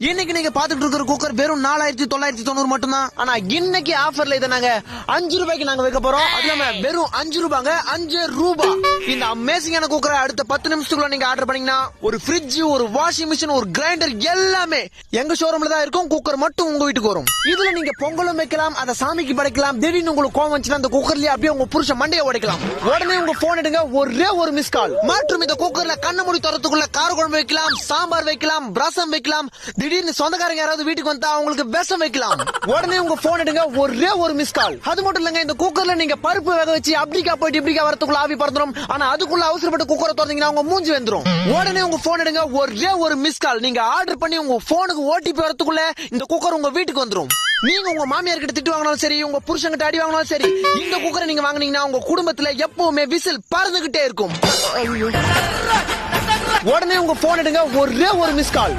இன்னைக்கு நீங்க பாத்துட்டு இருக்கிற குக்கர் வெறும் 4990 மட்டும்தான். ஆனா இன்னைக்கு ஆஃபர்ல இதை நாங்க 5 ரூபாய்க்கு நாங்க வைக்க போறோம். அது இல்லாம வெறும் 5 ரூபாங்க, 5 ரூபாய். இந்த அமேசிங்கான குக்கரை அடுத்த 10 நிமிஷத்துக்குள்ள நீங்க ஆர்டர் பண்ணீங்கன்னா ஒரு ஃப்ரிட்ஜ், ஒரு வாஷிங் மிஷின், ஒரு கிரைண்டர் எல்லாமே எங்க ஷோரூம்ல தான் இருக்கும். குக்கர் மட்டும் உங்க வீட்டுக்கு வரும். இதுல நீங்க பொங்கலும் வைக்கலாம், அதை சாமிக்கு படைக்கலாம். திடீர்னு உங்களுக்கு கோவம் வந்துச்சுன்னா அந்த குக்கர்லயே அப்படியே உங்க புருஷ மண்டையை உடைக்கலாம். உடனே உங்க போன் எடுங்க, ஒரே ஒரு மிஸ் கால். மற்றும் இந்த குக்கர்ல கண்ண மூடி தரத்துக்குள்ள கார குழம்பு வைக்கலாம், சாம்பார் வைக்கலாம், ரசம் வைக்கலாம். திடீர்னு சொந்தக்காரங்க யாராவது வீட்டுக்கு வந்தா அவங்களுக்கு விஷம் வைக்கலாம். உடனே உங்க போன் எடுங்க, ஒரே ஒரு மிஸ் கால். அது மட்டும் இல்லங்க, இந்த குக்கர்ல நீங்க பருப்பு வேக வச்சு அப்படிக்கா போயிட்டு இப்படிக்கா வரதுக்குள்ள ஆவி பறந்துடும். ஆனா அதுக்குள்ள அவசரப்பட்டு குக்கரை திறந்தீங்கன்னா உங்க மூஞ்சி வந்துரும். உடனே உங்க போன் எடுங்க, ஒரே ஒரு மிஸ் கால். நீங்க ஆர்டர் பண்ணி உங்க போனுக்கு ஓடிபி வரதுக்குள்ள இந்த குக்கர் உங்க வீட்டுக்கு வந்துரும். நீங்க உங்க மாமியார் கிட்ட திட்டு வாங்கினாலும் சரி, உங்க புருஷன் கிட்ட அடி வாங்கினாலும் சரி, இந்த குக்கரை நீங்க வாங்குனீங்கன்னா உங்க குடும்பத்துல எப்பவுமே விசில் பறந்துகிட்டே இருக்கும். உடனே உங்க போன் எடுங்க, ஒரே ஒரு மிஸ் கால்.